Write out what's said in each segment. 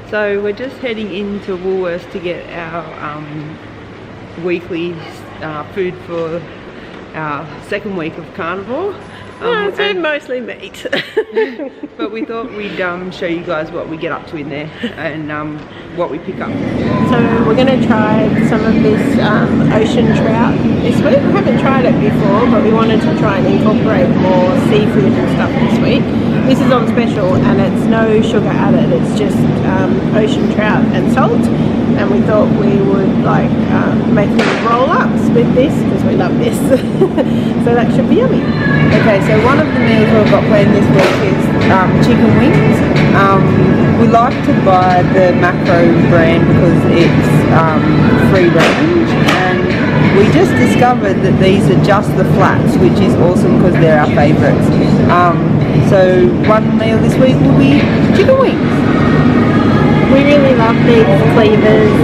So we're just heading into Woolworths to get our weekly food for our second week of carnivore. It's mostly meat. But we thought we'd show you guys what we get up to in there and what we pick up. So we're going to try some of this ocean trout this week. We haven't tried it before, but we wanted to try and incorporate more seafood and stuff this week. This is on special and it's no sugar added, it's just ocean trout and salt. And we thought we would make little roll-ups with this because we love this. So that should be yummy. Okay, so one of the meals we've got planned this week is chicken wings. We like to buy the Macro brand because it's free range, and we just discovered that these are just the flats, which is awesome because they're our favourites. So one meal this week will be chicken wings. We really love these cleavers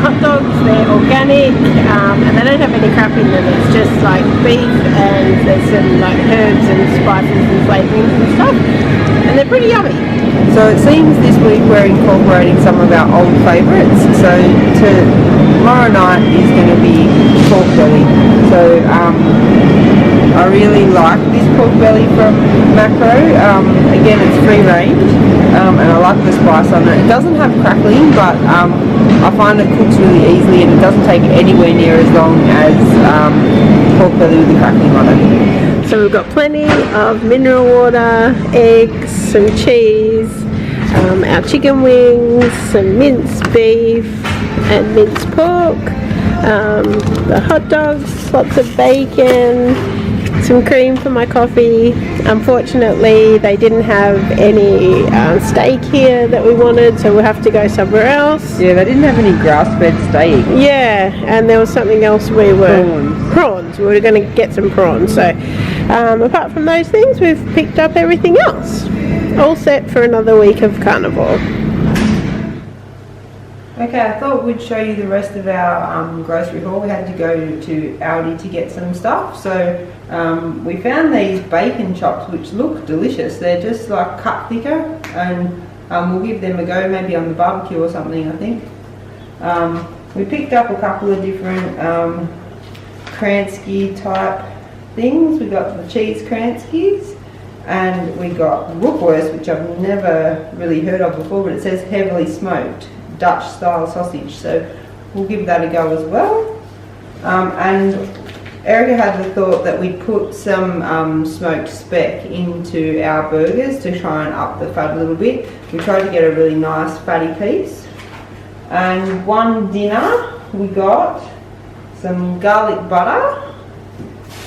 hot dogs. They're organic and they don't have any crap in them. It's just like beef and there's some like herbs and spices and flavourings and stuff, and they're pretty yummy. So it seems this week we're incorporating some of our old favourites. So tomorrow night is going to be pork belly. So I really like this pork belly from Macro. Again, it's free range, and I like the spice on it. It doesn't have crackling, but I find it cooks really easily, and it doesn't take anywhere near as long as pork belly with the crackling on it. So we've got plenty of mineral water, eggs, some cheese, our chicken wings, some minced beef and minced pork, the hot dogs, lots of bacon, some cream for my coffee. Unfortunately, they didn't have any steak here that we wanted, so we'll have to go somewhere else. Yeah, they didn't have any grass-fed steak. Yeah, and there was something else prawns. We were going to get some prawns. So apart from those things, we've picked up everything else. All set for another week of carnivore. Okay, I thought we'd show you the rest of our grocery haul. We had to go to Aldi to get some stuff. So we found these bacon chops which look delicious. They're just like cut thicker, and we'll give them a go maybe on the barbecue or something, I think. We picked up a couple of different Kransky type things. We got the cheese Kranskys, and we got Rookworst, which I've never really heard of before, but it says heavily smoked Dutch style sausage, so we'll give that a go as well. And Erika had the thought that we'd put some smoked speck into our burgers to try and up the fat a little bit. We tried to get a really nice fatty piece. And one dinner we got some garlic butter,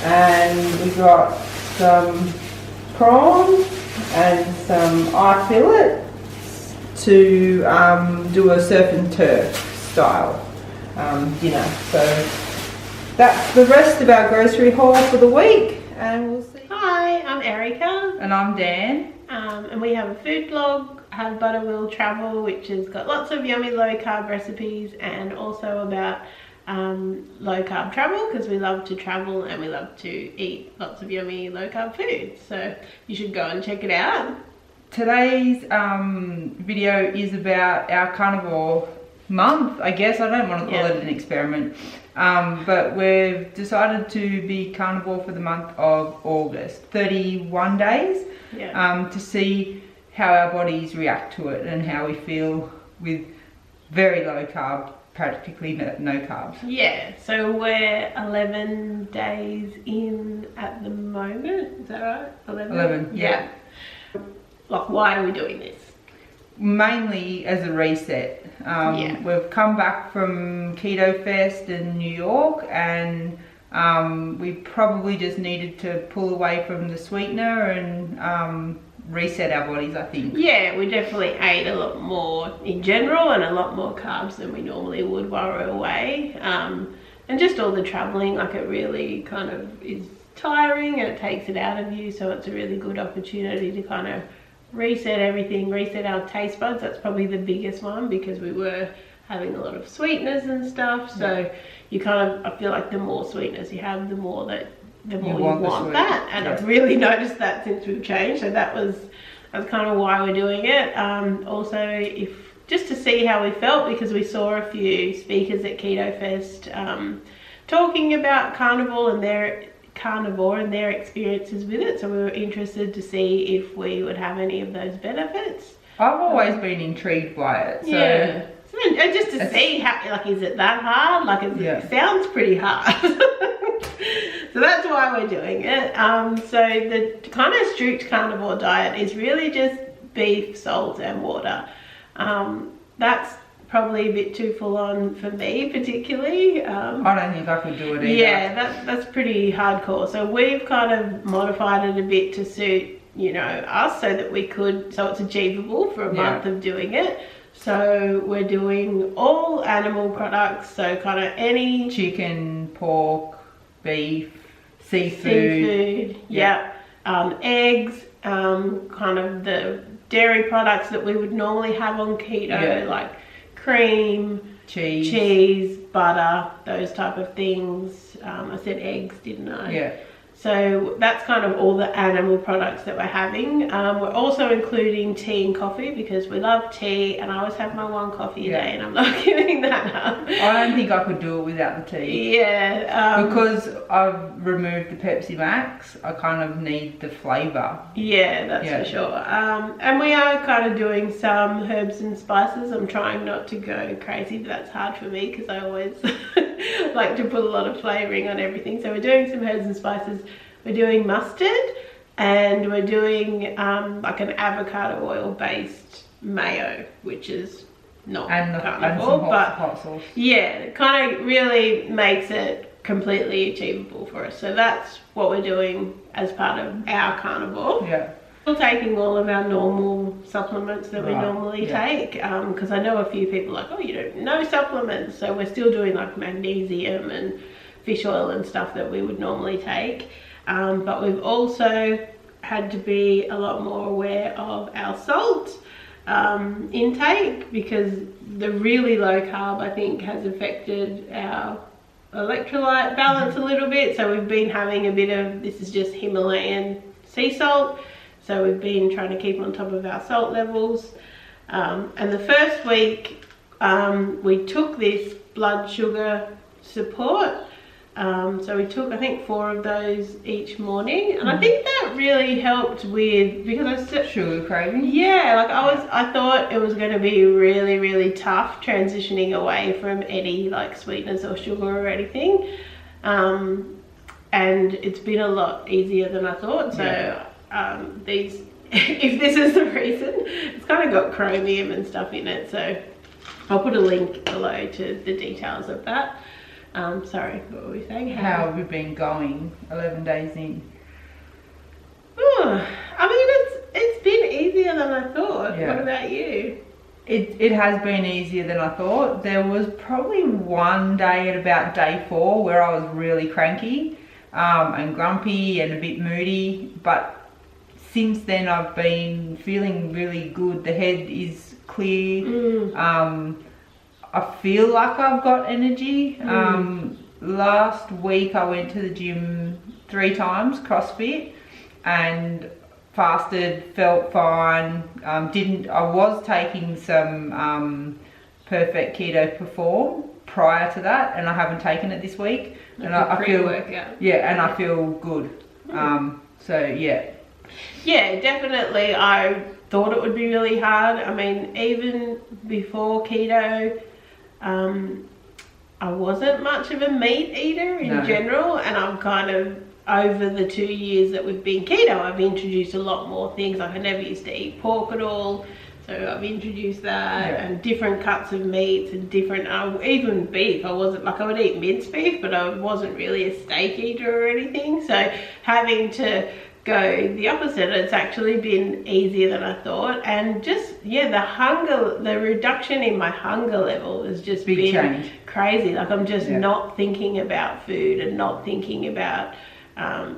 and we got some prawns and some eye fillet to do a surf and turf style dinner. So that's the rest of our grocery haul for the week, and we'll see. Hi, I'm Erika. And I'm Dan. And we have a food blog, Have Butter Will Travel, which has got lots of yummy low carb recipes, and also about low carb travel, because we love to travel and we love to eat lots of yummy low carb food. So you should go and check it out. Today's video is about our carnivore month, I guess. I don't want to call it an experiment, but we've decided to be carnivore for the month of August, 31 days, to see how our bodies react to it and how we feel with very low carb, practically no carbs. Yeah, so we're 11 days in at the moment, is that right? 11, yeah. Like, why are we doing this? Mainly as a reset. We've come back from Keto Fest in New York, and we probably just needed to pull away from the sweetener and reset our bodies, I think. Yeah, we definitely ate a lot more in general and a lot more carbs than we normally would while we're away. And just all the traveling, like, it really kind of is tiring and it takes it out of you, so it's a really good opportunity to kind of reset everything, reset our taste buds. That's probably the biggest one, because we were having a lot of sweeteners and stuff, so you kind of, I feel like the more sweeteners you have, the more you want that, and I've really noticed that since we've changed, so that's kind of why we're doing it. Also, if just to see how we felt, because we saw a few speakers at Keto Fest talking about carnivore and their experiences with it, so we were interested to see if we would have any of those benefits. I've always been intrigued by it. So yeah. And just to see how, like, is it that hard? Like, it sounds pretty hard. So that's why we're doing it. So the kind of strict carnivore diet is really just beef, salt and water. That's probably a bit too full on for me particularly. I don't think I could do it either. Yeah, that's pretty hardcore. So we've kind of modified it a bit to suit, you know, us, so that we could, so it's achievable for a month of doing it. So we're doing all animal products, so kind of any chicken, pork, beef, seafood, eggs, kind of the dairy products that we would normally have on keto, like cream, cheese, butter, those type of things. I said eggs, didn't I? Yeah. So that's kind of all the animal products that we're having. We're also including tea and coffee, because we love tea, and I always have my one coffee a day, and I'm not giving that up. I don't think I could do it without the tea. Yeah. Because I've removed the Pepsi Max, I kind of need the flavour. Yeah, that's for sure. And we are kind of doing some herbs and spices. I'm trying not to go crazy, but that's hard for me because I always like to put a lot of flavouring on everything. So we're doing some herbs and spices. We're doing mustard, and we're doing like an avocado oil based mayo, which is not carnivore, but hot sauce. Yeah, it kind of really makes it completely achievable for us. So that's what we're doing as part of our carnivore. Yeah. Still taking all of our normal supplements that we normally take, because I know a few people like, oh, you don't know supplements. So we're still doing like magnesium and fish oil and stuff that we would normally take. But we've also had to be a lot more aware of our salt intake, because the really low carb, I think, has affected our electrolyte balance a little bit. So we've been having a bit of, this is just Himalayan sea salt, so we've been trying to keep on top of our salt levels. And the first week we took this blood sugar support. So we took, I think, 4 of those each morning, and I think that really helped with, because I said sugar craving. Yeah, like I thought it was going to be really, really tough transitioning away from any like sweetness or sugar or anything, and it's been a lot easier than I thought. So these, if this is the reason, it's kind of got chromium and stuff in it. So I'll put a link below to the details of that. Sorry, what were we saying? How have you been going 11 days in? Oh, I mean, it's been easier than I thought. Yeah. What about you? It has been easier than I thought. There was probably one day at about day 4 where I was really cranky and grumpy and a bit moody, but since then I've been feeling really good. The head is clear. I feel like I've got energy. Last week I went to the gym 3 times, CrossFit, and fasted, felt fine. I was taking some Perfect Keto Perform prior to that, and I haven't taken it this week. Like and I feel workout. Yeah, and I feel good. So yeah. Yeah, definitely. I thought it would be really hard. I mean, even before keto, I wasn't much of a meat eater in general, and I'm kind of, over the 2 years that we've been keto, I've introduced a lot more things. Like I never used to eat pork at all, so I've introduced that, and different cuts of meats and different, even beef. I wasn't, like, I would eat minced beef, but I wasn't really a steak eater or anything. So having to go the opposite, it's actually been easier than I thought. And just the reduction in my hunger level has just been change. Crazy. Like I'm just not thinking about food and not thinking about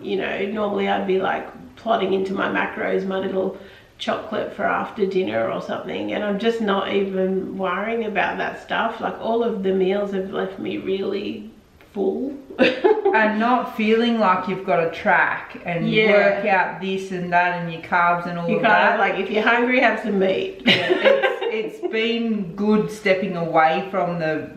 you know, normally I'd be like plotting into my macros, my little chocolate for after dinner or something, and I'm just not even worrying about that stuff. Like all of the meals have left me really full. And not feeling like you've got to track and work out this and that and your carbs and all You of kind that. of like, if you're hungry, have some meat. It's been good stepping away from the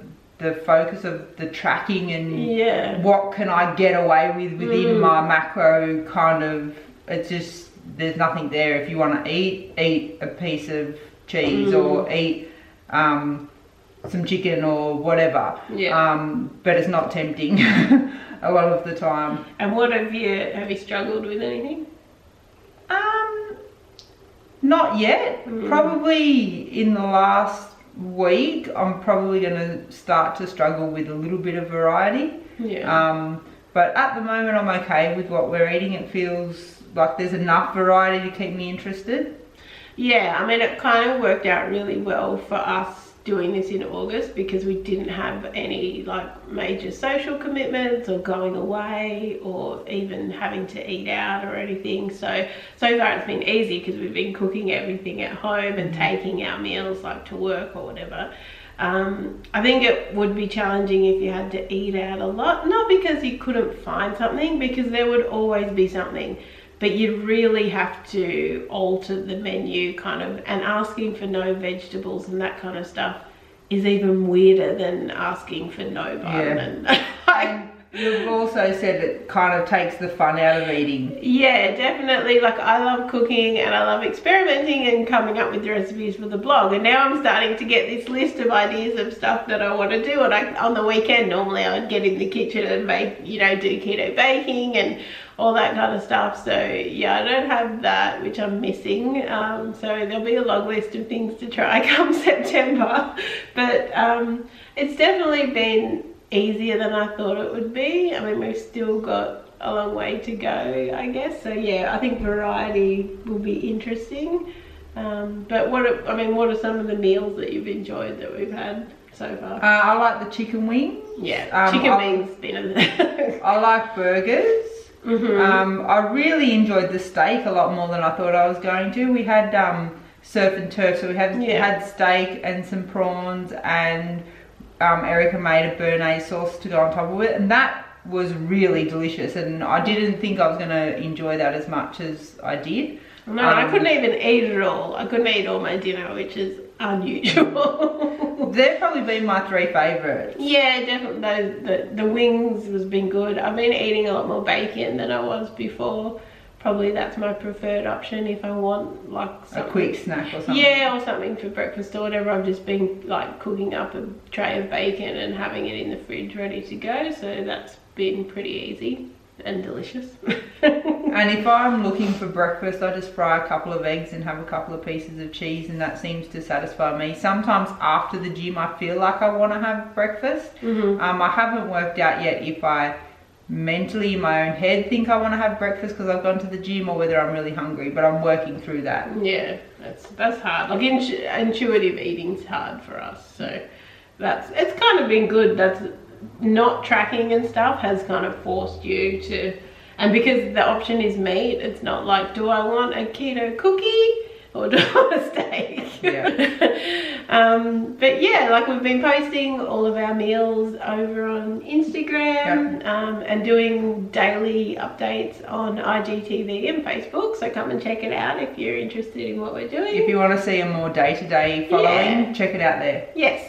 focus of the tracking and what can I get away with within my macro kind of, it's just, there's nothing there. If you want to eat a piece of cheese or eat some chicken or whatever, but it's not tempting a lot of the time. And what have you struggled with anything? Not yet. Probably in the last week I'm probably going to start to struggle with a little bit of variety. But at the moment I'm okay with what we're eating. It feels like there's enough variety to keep me interested. Yeah, I mean, it kind of worked out really well for us doing this in August because we didn't have any like major social commitments or going away or even having to eat out or anything. So far it's been easy because we've been cooking everything at home and taking our meals like to work or whatever. I think it would be challenging if you had to eat out a lot, not because you couldn't find something, because there would always be something, but you'd really have to alter the menu kind of, and asking for no vegetables and that kind of stuff is even weirder than asking for no bun. And you've also said it kind of takes the fun out of eating. Yeah, definitely. Like, I love cooking and I love experimenting and coming up with the recipes for the blog, and now I'm starting to get this list of ideas of stuff that I want to do. And on the weekend normally I would get in the kitchen and make, you know, do keto baking and all that kind of stuff. So yeah, I don't have that, which I'm missing. So there'll be a long list of things to try come September, but it's definitely been easier than I thought it would be. I mean, we've still got a long way to go, I guess. So yeah, I think variety will be interesting. But what are some of the meals that you've enjoyed that we've had so far? I like the chicken wings. Yeah, chicken wings. Been I like burgers. I really enjoyed the steak a lot more than I thought I was going to. We had surf and turf, so we had steak and some prawns, and Erika made a béarnaise sauce to go on top of it, and that was really delicious, and I didn't think I was going to enjoy that as much as I did. No, I couldn't even eat it all. I couldn't eat all my dinner, which is unusual. They've probably been my 3 favourites. Yeah, definitely. The wings has been good. I've been eating a lot more bacon than I was before. Probably that's my preferred option if I want like a quick snack or something. Yeah, or something for breakfast or whatever. I've just been like cooking up a tray of bacon and having it in the fridge ready to go. So that's been pretty easy and delicious. And if I'm looking for breakfast, I just fry a couple of eggs and have a couple of pieces of cheese, and that seems to satisfy me. Sometimes after the gym I feel like I want to have breakfast. I haven't worked out yet if I mentally in my own head think I want to have breakfast because I've gone to the gym, or whether I'm really hungry, but I'm working through that. Yeah, that's hard. Like intuitive eating's hard for us, so it's kind of been good. That's not tracking and stuff has kind of forced you to, and because the option is meat, it's not like, do I want a keto cookie or do I want a steak? But yeah, like we've been posting all of our meals over on Instagram, and doing daily updates on IGTV and Facebook, so come and check it out if you're interested in what we're doing. If you want to see a more day-to-day following, check it out there. Yes.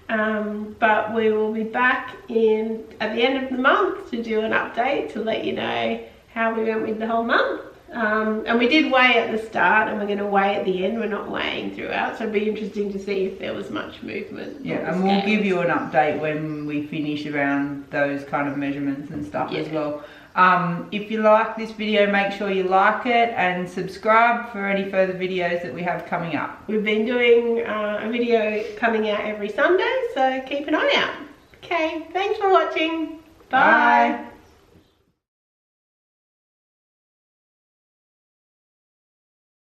But we will be back at the end of the month to do an update to let you know how we went with the whole month. And we did weigh at the start, and we're going to weigh at the end. We're not weighing throughout, so it'd be interesting to see if there was much movement. Yeah, and we'll give you an update when we finish around those kind of measurements and stuff as well. If you like this video, make sure you like it and subscribe for any further videos that we have coming up. We've been doing a video coming out every Sunday, so keep an eye out. Okay, thanks for watching. Bye.